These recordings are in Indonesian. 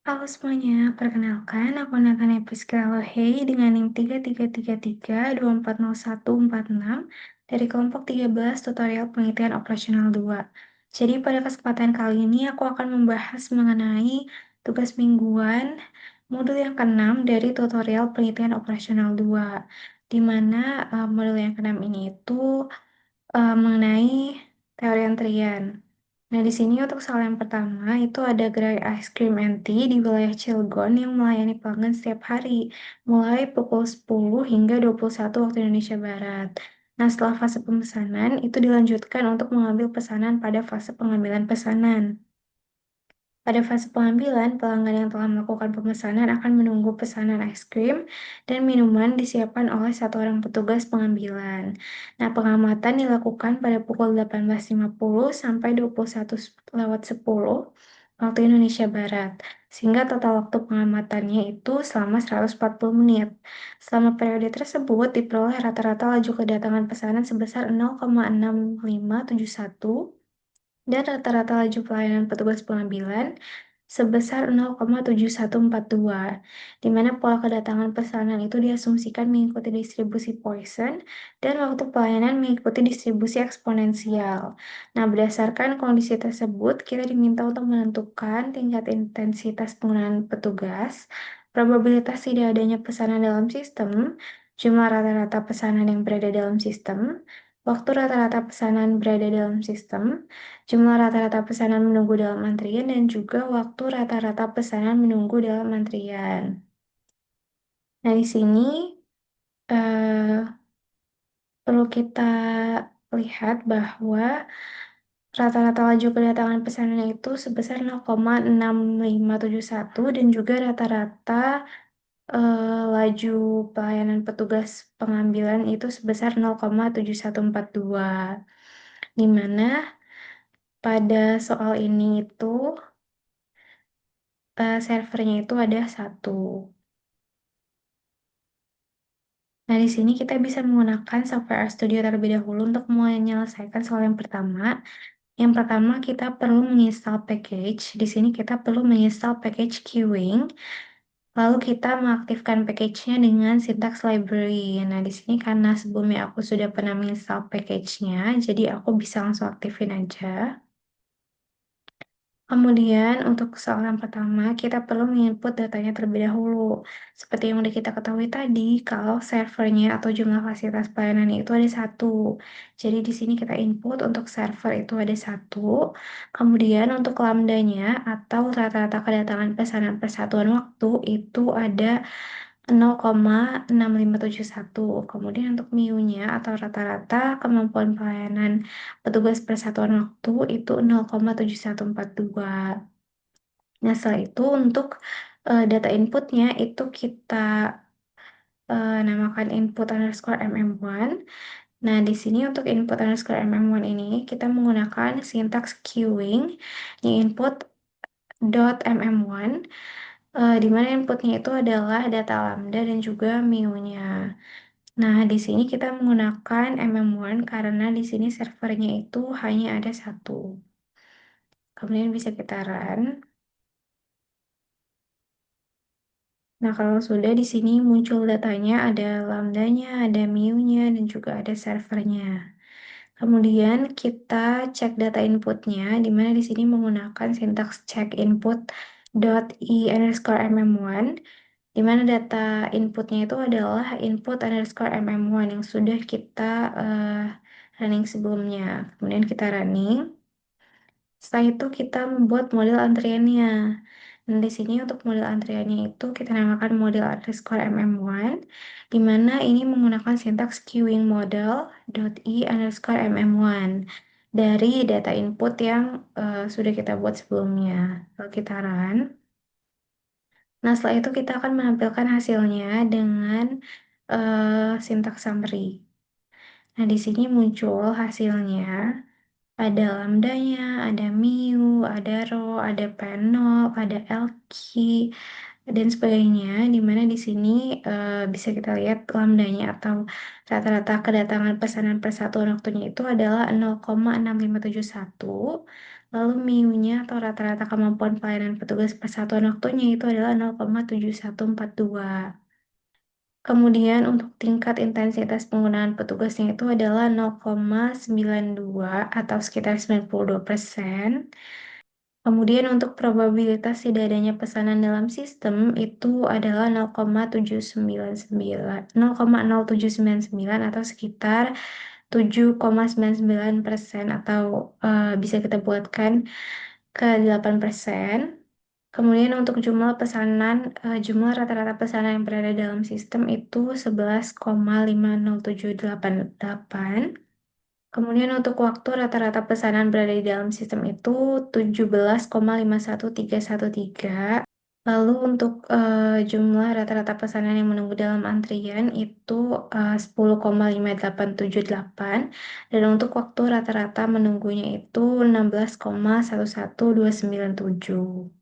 Halo semuanya, perkenalkan aku Nathan Episka Lohei dengan NIM 3333240146 dari kelompok 13 tutorial penelitian operasional 2. Jadi pada kesempatan kali ini aku akan membahas mengenai tugas mingguan modul yang ke-6 dari tutorial penelitian operasional 2, di mana modul yang ke-6 ini itu mengenai teori antrian. Nah, di sini untuk soal yang pertama itu ada gerai ice cream and tea di wilayah Cilegon yang melayani pelanggan setiap hari, mulai pukul 10 hingga 21 waktu Indonesia Barat. Nah, setelah fase pemesanan, itu dilanjutkan untuk mengambil pesanan pada fase pengambilan pesanan. Pada fase pengambilan, pelanggan yang telah melakukan pemesanan akan menunggu pesanan es krim dan minuman disiapkan oleh satu orang petugas pengambilan. Nah, pengamatan dilakukan pada pukul 18.50 sampai 21:10 waktu Indonesia Barat, sehingga total waktu pengamatannya itu selama 140 menit. Selama periode tersebut diperoleh rata-rata laju kedatangan pesanan sebesar 0,6571 dan rata-rata laju pelayanan petugas pengambilan sebesar 0,7142, di mana pola kedatangan pesanan itu diasumsikan mengikuti distribusi Poisson dan waktu pelayanan mengikuti distribusi eksponensial. Nah, berdasarkan kondisi tersebut, kita diminta untuk menentukan tingkat intensitas penggunaan petugas, probabilitas tidak adanya pesanan dalam sistem, jumlah rata-rata pesanan yang berada dalam sistem, waktu rata-rata pesanan berada dalam sistem, jumlah rata-rata pesanan menunggu dalam antrian, dan juga waktu rata-rata pesanan menunggu dalam antrian. Nah, di sini eh, perlu kita lihat bahwa rata-rata laju kedatangan pesanan itu sebesar 0,6571 dan juga rata-rata laju pelayanan petugas pengambilan itu sebesar 0,7142, di mana pada soal ini itu servernya itu ada satu. Nah, di sini kita bisa menggunakan software RStudio terlebih dahulu untuk menyelesaikan soal yang pertama. Yang pertama, kita perlu menginstal package. Di sini kita perlu menginstal package queuing. Lalu kita mengaktifkan package-nya dengan syntax library. Nah, di sini karena sebelumnya aku sudah pernah menginstal package-nya, jadi aku bisa langsung aktifin aja. Kemudian untuk soal yang pertama, kita perlu menginput datanya terlebih dahulu. Seperti yang udah kita ketahui tadi, kalau servernya atau jumlah fasilitas pelayanan itu ada satu. Jadi di sini kita input untuk server itu ada satu. Kemudian untuk lambdanya atau rata-rata kedatangan pesanan per satuan waktu itu ada 0,6571. Kemudian untuk MIU-nya atau rata-rata kemampuan pelayanan petugas persatuan waktu itu 0,7142. Nah, setelah itu untuk data inputnya itu kita namakan input underscore mm1. Nah, di sini untuk input underscore mm1 ini kita menggunakan syntax queuing di input dot mm1, di mana inputnya itu adalah data lambda dan juga MIU-nya. Nah, di sini kita menggunakan MM1 karena di sini servernya itu hanya ada satu. Kemudian bisa kita run. Nah, kalau sudah di sini muncul datanya, ada lambdanya, ada MIU-nya, dan juga ada servernya. Kemudian kita cek data inputnya, di mana di sini menggunakan sintaks check input dot i underscore mm1, di mana data inputnya itu adalah input underscore mm1 yang sudah kita running sebelumnya. Kemudian kita running. Setelah itu kita membuat model antriannya. Nah, di sini untuk model antriannya itu kita namakan model underscore mm1, di mana ini menggunakan sintaks queuing model dot i underscore mm1 dari data input yang sudah kita buat sebelumnya. Lalu kita run. Nah, setelah itu kita akan menampilkan hasilnya dengan sintaks summary. Nah, di sini muncul hasilnya. Ada lambdanya, ada mu, ada rho, ada p0, ada L-key, dan sebagainya. Di mana di sini bisa kita lihat lambdanya atau rata-rata kedatangan pesanan per satuan waktunya itu adalah 0,6571. Lalu MIU-nya atau rata-rata kemampuan pelayanan petugas per satuan waktunya itu adalah 0,7142. Kemudian untuk tingkat intensitas penggunaan petugasnya itu adalah 0,92 atau sekitar 92%. Kemudian untuk probabilitas tidak adanya pesanan dalam sistem itu adalah 0,799, 0,0799 atau sekitar 7,99% atau bisa kita buatkan ke 8%. Kemudian untuk jumlah pesanan, jumlah rata-rata pesanan yang berada dalam sistem itu 11,50788. Kemudian untuk waktu rata-rata pesanan berada di dalam sistem itu 17,51313. Lalu untuk jumlah rata-rata pesanan yang menunggu dalam antrian itu 10,5878 dan untuk waktu rata-rata menunggunya itu 16,11297.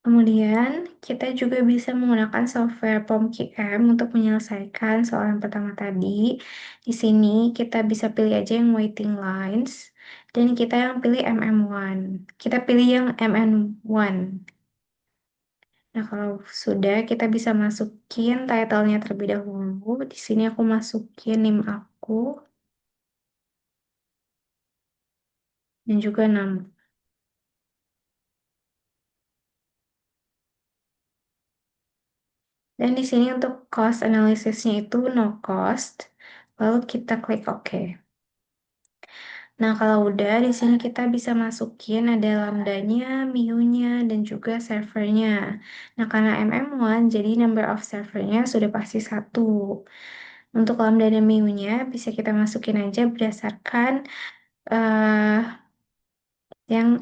Kemudian, kita juga bisa menggunakan software POM-QM untuk menyelesaikan soal yang pertama tadi. Di sini kita bisa pilih aja yang waiting lines, dan kita yang pilih MM1. Kita pilih yang MN1. Nah, kalau sudah, kita bisa masukin title-nya terlebih dahulu. Di sini aku masukin NIM aku, dan juga nama. Dan di sini untuk cost analysis-nya itu no cost. Lalu kita klik OK. Nah, kalau udah di sini kita bisa masukin ada lambdanya, MIU-nya, dan juga servernya. Nah, karena MM1, jadi number of servernya sudah pasti 1. Untuk lambda dan MIU-nya bisa kita masukin aja eh yang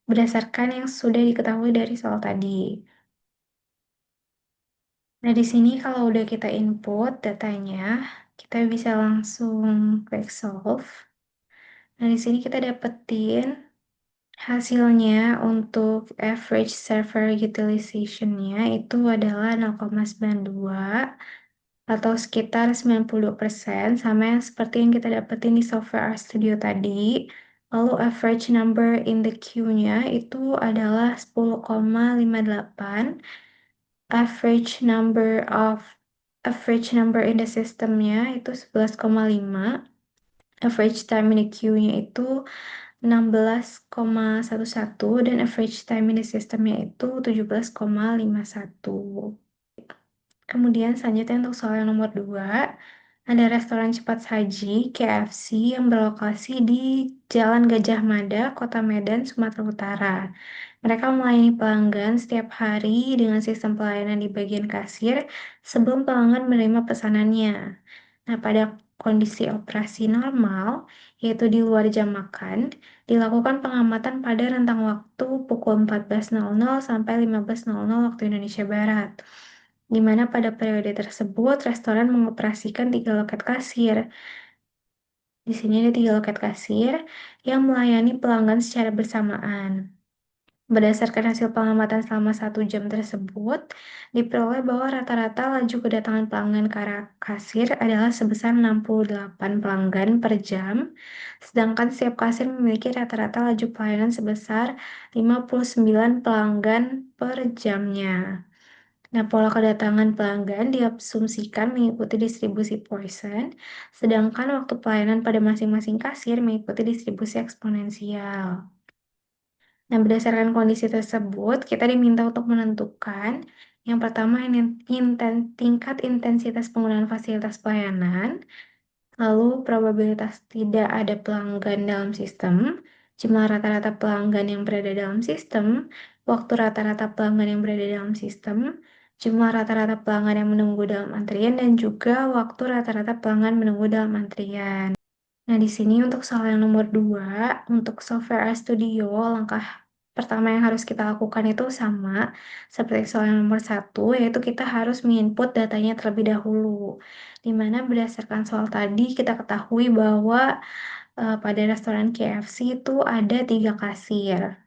berdasarkan yang sudah diketahui dari soal tadi. Nah, di sini kalau udah kita input datanya, kita bisa langsung klik solve. Nah, di sini kita dapetin hasilnya untuk average server utilization-nya itu adalah 0,92 atau sekitar 92%, sama yang seperti yang kita dapetin di Software RStudio tadi. Lalu average number in the queue-nya itu adalah 10,58, average number in the system-nya itu 11,5, average time in the queue-nya itu 16,11 dan average time in the system-nya itu 17,51. Kemudian selanjutnya untuk soal yang nomor 2, ada restoran cepat saji KFC yang berlokasi di Jalan Gajah Mada, Kota Medan, Sumatera Utara. Mereka melayani pelanggan setiap hari dengan sistem pelayanan di bagian kasir sebelum pelanggan menerima pesanannya. Nah, pada kondisi operasi normal, yaitu di luar jam makan, dilakukan pengamatan pada rentang waktu pukul 14.00 sampai 15.00 waktu Indonesia Barat, di mana pada periode tersebut restoran mengoperasikan 3 loket kasir. Di sini ada 3 loket kasir yang melayani pelanggan secara bersamaan. Berdasarkan hasil pengamatan selama 1 jam tersebut, diperoleh bahwa rata-rata laju kedatangan pelanggan ke arah kasir adalah sebesar 68 pelanggan per jam, sedangkan setiap kasir memiliki rata-rata laju pelayanan sebesar 59 pelanggan per jamnya. Nah, pola kedatangan pelanggan diasumsikan mengikuti distribusi Poisson, sedangkan waktu pelayanan pada masing-masing kasir mengikuti distribusi eksponensial. Nah, berdasarkan kondisi tersebut, kita diminta untuk menentukan yang pertama tingkat intensitas penggunaan fasilitas pelayanan, lalu probabilitas tidak ada pelanggan dalam sistem, jumlah rata-rata pelanggan yang berada dalam sistem, waktu rata-rata pelanggan yang berada dalam sistem, jumlah rata-rata pelanggan yang menunggu dalam antrian, dan juga waktu rata-rata pelanggan menunggu dalam antrian. Nah, di sini untuk soal yang nomor 2, untuk software RStudio, langkah pertama yang harus kita lakukan itu sama seperti soal yang nomor 1, yaitu kita harus menginput datanya terlebih dahulu. Di mana berdasarkan soal tadi, kita ketahui bahwa pada restoran KFC itu ada 3 kasir.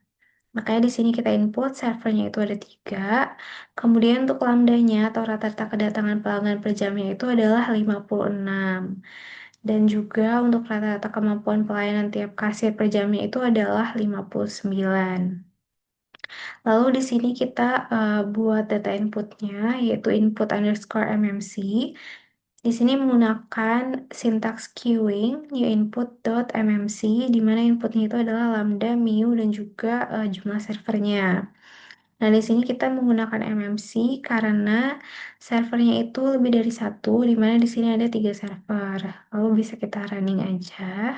Makanya di sini kita input servernya itu ada 3. Kemudian untuk lambdanya atau rata-rata kedatangan pelanggan per jamnya itu adalah 56. Dan juga untuk rata-rata kemampuan pelayanan tiap kasir per jamnya itu adalah 59. Lalu di sini kita buat data inputnya, yaitu input underscore MMC. Di sini menggunakan sintaks queuing, new input dot MMC, di mana inputnya itu adalah lambda, mu, dan juga jumlah servernya. Nah, di sini kita menggunakan MMC karena servernya itu lebih dari satu, di mana di sini ada 3 server. Lalu bisa kita running aja.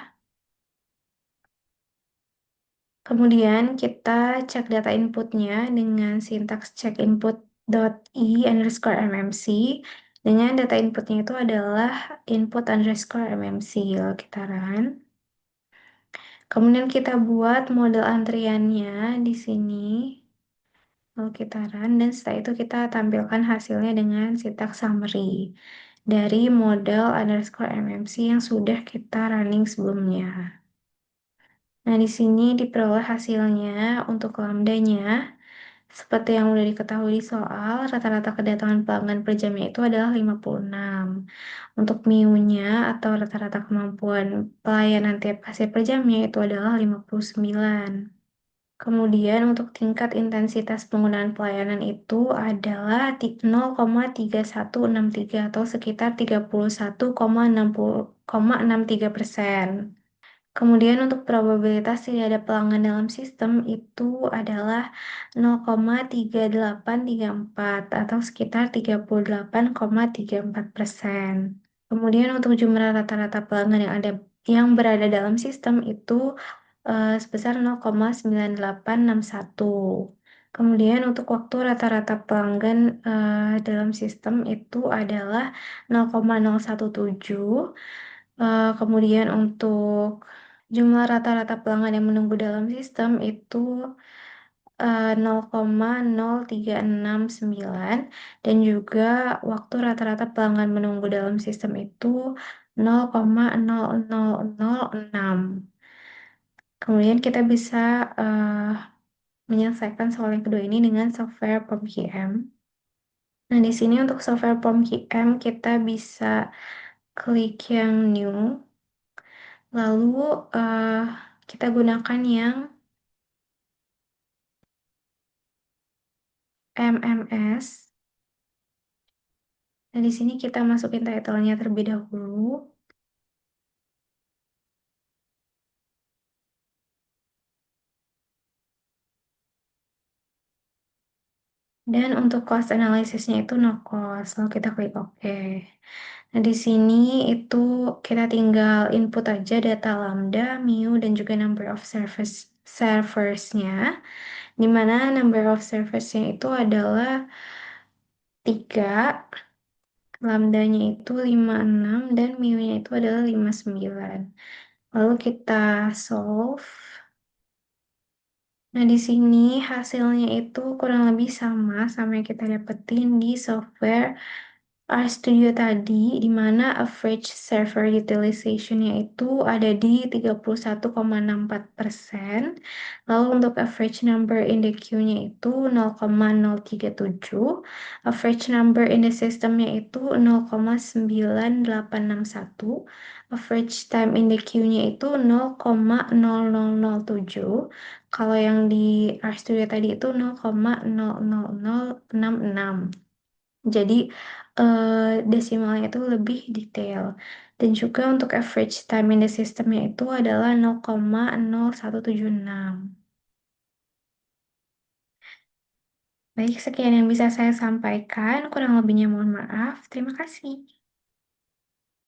Kemudian kita cek data inputnya dengan sintaks check input dot i underscore mmc. Dengan data inputnya itu adalah input underscore mmc. Lalu kita run. Kemudian kita buat model antriannya di sini. Lalu kita run dan setelah itu kita tampilkan hasilnya dengan sintaks summary dari model underscore mmc yang sudah kita running sebelumnya. Nah, di sini diperoleh hasilnya untuk lambdanya. Seperti yang sudah diketahui di soal, rata-rata kedatangan pelanggan per jamnya itu adalah 56. Untuk MIU-nya atau rata-rata kemampuan pelayanan tiap kasir per jamnya itu adalah 59. Kemudian untuk tingkat intensitas penggunaan pelayanan itu adalah 0,3163 atau sekitar 31,63%. Kemudian untuk probabilitas tidak ada pelanggan dalam sistem itu adalah 0,3834 atau sekitar 38,34%. Kemudian untuk jumlah rata-rata pelanggan yang berada dalam sistem itu sebesar 0,9861. Kemudian untuk waktu rata-rata pelanggan dalam sistem itu adalah 0,017. Kemudian untuk jumlah rata-rata pelanggan yang menunggu dalam sistem itu 0,0369 dan juga waktu rata-rata pelanggan menunggu dalam sistem itu 0,00006. Kemudian kita bisa menyelesaikan soal yang kedua ini dengan software POM-QM. Nah, di sini untuk software POM-QM kita bisa klik yang new, lalu kita gunakan yang MMS. Nah, di sini kita masukin title-nya terlebih dahulu. Dan untuk cost analysis-nya itu no cost. Lalu kita klik OK. Nah, di sini itu kita tinggal input aja data lambda, mu, dan juga number of servers-nya. Di mana number of servers-nya itu adalah 3, lambdanya itu 56, dan mu-nya itu adalah 59. Lalu kita solve. Nah, di sini hasilnya itu kurang lebih sama yang kita dapetin di software RStudio tadi, di mana average server utilization-nya itu ada di 31,64%. Lalu untuk average number in the queue-nya itu 0,037. Average number in the system-nya itu 0,9861. Average time in the queue-nya itu 0,0007. Kalau yang di RStudio tadi itu 0,00066. Jadi desimalnya itu lebih detail. Dan juga untuk average time in the system-nya itu adalah 0,0176. Baik, sekian yang bisa saya sampaikan. Kurang lebihnya mohon maaf. Terima kasih.